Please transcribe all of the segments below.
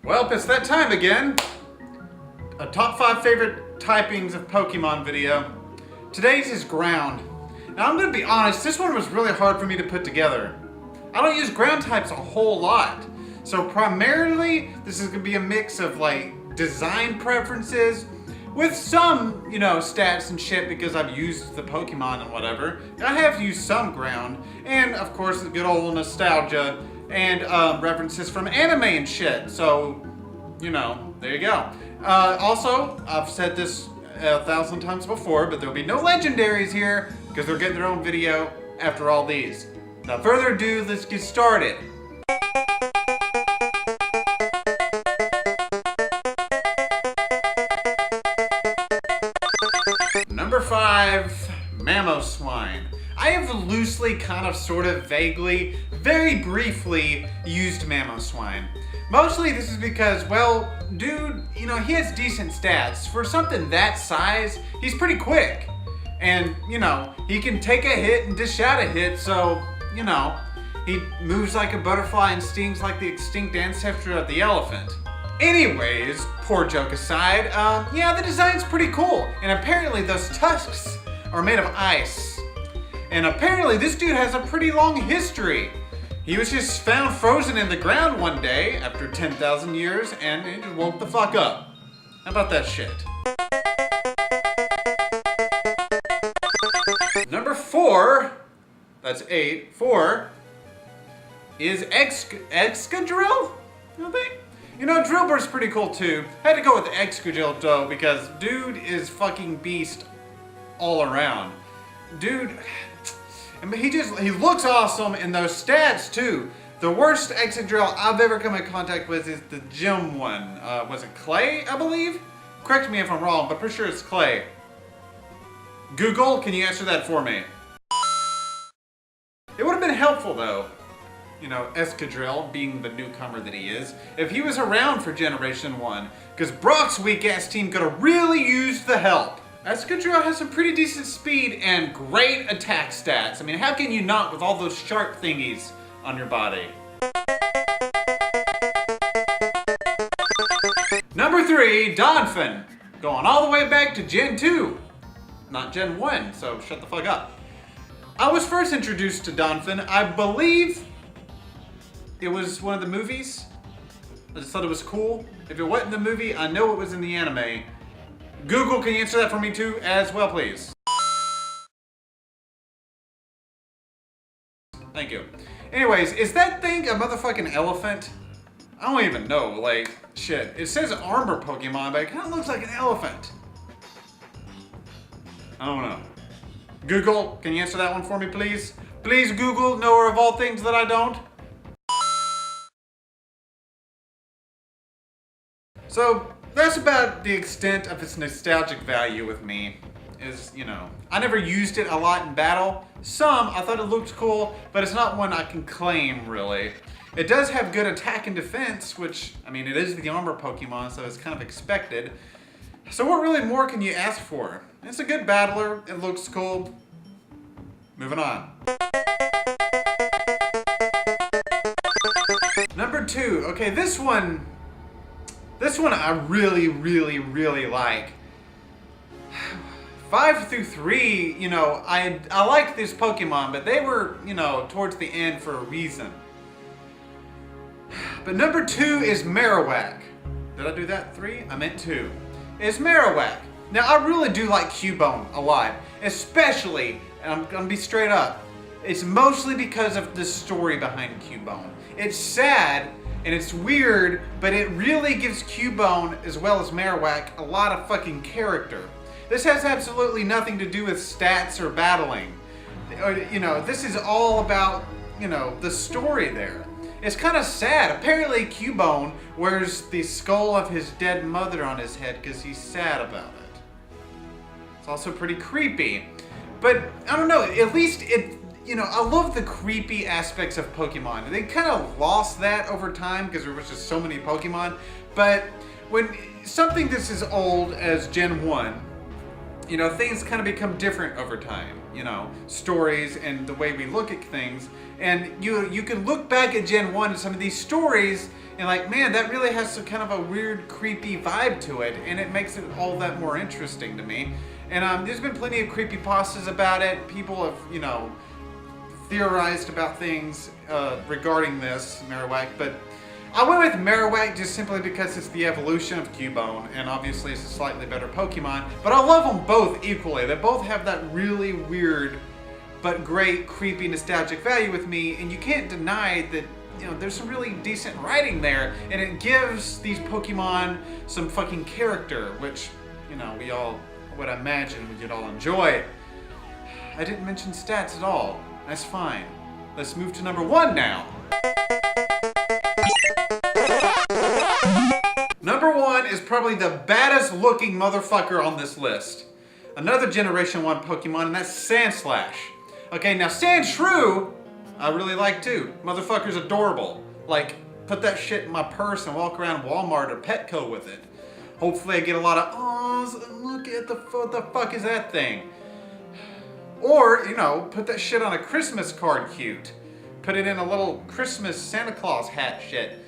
Well, it's that time again. A top 5 favorite typings of Pokemon video. Today's is ground. Now I'm gonna be honest, this one was really hard for me to put together. I don't use ground types a whole lot. So primarily, this is gonna be a mix of like design preferences with some, stats and shit because I've used the Pokemon and whatever. I have used some ground, and of course the good old nostalgia and references from anime and shit. So, there you go. Also, I've said this 1,000 times before, but there'll be no legendaries here because they're getting their own video after all these. Without further ado, let's get started. Number 5, Mamo Swine. I have loosely, sort of, vaguely, very briefly used Mamo Swine. Mostly this is because, well, dude, he has decent stats. For something that size, he's pretty quick. And, he can take a hit and dish out a hit, so, he moves like a butterfly and stings like the extinct ancestor of the elephant. Anyways, poor joke aside, the design's pretty cool. And apparently those tusks are made of ice. And apparently this dude has a pretty long history. He was just found frozen in the ground one day after 10,000 years and he just woke the fuck up. How about that shit? Number 4, that's 8, 4, is Excadrill, I think? Drillbur's pretty cool too. Had to go with Excadrill though because dude is fucking beast all around. Dude, he looks awesome in those stats too. The worst Excadrill I've ever come in contact with is the gym one. Was it Clay, I believe? Correct me if I'm wrong, but pretty sure it's Clay. Google, can you answer that for me? It would have been helpful though, Excadrill, being the newcomer that he is, if he was around for Generation 1, because Brock's weak-ass team could have really used the help. Excadrill has some pretty decent speed and great attack stats. I mean, how can you not with all those sharp thingies on your body? Number 3, Donphan. Going all the way back to Gen 2. Not Gen 1, so shut the fuck up. I was first introduced to Donphan, I believe it was one of the movies. I just thought it was cool. If it wasn't the movie, I know it was in the anime. Google, can you answer that for me too, as well, please? Thank you. Anyways, is that thing a motherfucking elephant? I don't even know, shit. It says armor Pokemon, but it kind of looks like an elephant. I don't know. Google, can you answer that one for me, please? Please, Google, knower of all things that I don't. So, that's about the extent of its nostalgic value with me. I never used it a lot in battle. Some, I thought it looked cool, but it's not one I can claim, really. It does have good attack and defense, which, it is the armor Pokemon, so it's kind of expected. So what really more can you ask for? It's a good battler, it looks cool. Moving on. Number 2, okay, this one I really, really, really like. 5 through 3, I like these Pokemon, but they were, towards the end for a reason. But number 2 is Marowak. Did I do that? 3? I meant 2. It's Marowak. Now, I really do like Cubone a lot, especially, and I'm gonna be straight up, it's mostly because of the story behind Cubone. It's sad, and it's weird, but it really gives Cubone, as well as Marowak, a lot of fucking character. This has absolutely nothing to do with stats or battling. This is all about, the story there. It's kind of sad. Apparently Cubone wears the skull of his dead mother on his head because he's sad about it. It's also pretty creepy. But, I don't know, at least I love the creepy aspects of Pokemon. They kind of lost that over time because there was just so many Pokemon. But when something that's as old as Gen 1 you know, things kind of become different over time, you know, stories and the way we look at things. And you can look back at Gen 1 and some of these stories and like, man, that really has some kind of a weird, creepy vibe to it, and it makes it all that more interesting to me. And there's been plenty of creepypastas about it. People have, you know, theorized about things regarding this Marowak, but I went with Marowak just simply because it's the evolution of Cubone, and obviously it's a slightly better Pokemon, but I love them both equally. They both have that really weird but great, creepy, nostalgic value with me, and you can't deny that, you know, there's some really decent writing there, and it gives these Pokemon some fucking character, which, you know, we all would imagine we'd all enjoy. I didn't mention stats at all. That's fine. Let's move to number 1 now. Number 1 is probably the baddest looking motherfucker on this list. Another Generation 1 Pokemon, and that's Sandslash. Okay, now Sandshrew, I really like too. Motherfucker's adorable. Like, put that shit in my purse and walk around Walmart or Petco with it. Hopefully I get a lot of awes, look at what the fuck is that thing? Or, you know, put that shit on a Christmas card cute. Put it in a little Christmas Santa Claus hat shit.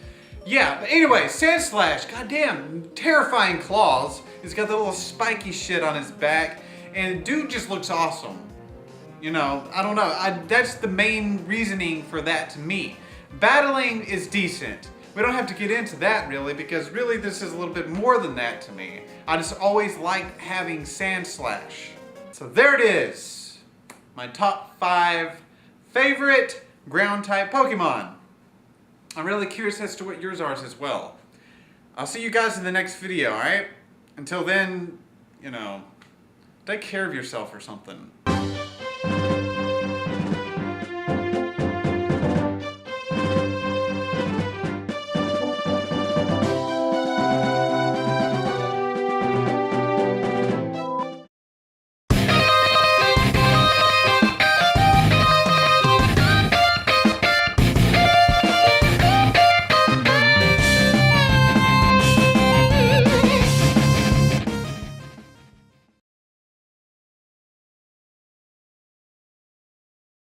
Yeah, but anyway, Sandslash, goddamn, terrifying claws. He's got the little spiky shit on his back, and dude just looks awesome. You know, I don't know, that's the main reasoning for that to me. Battling is decent. We don't have to get into that really, because really this is a little bit more than that to me. I just always like having Sandslash. So there it is. My top 5 favorite ground type Pokemon. I'm really curious as to what yours are as well. I'll see you guys in the next video, alright? Until then, you know, take care of yourself or something.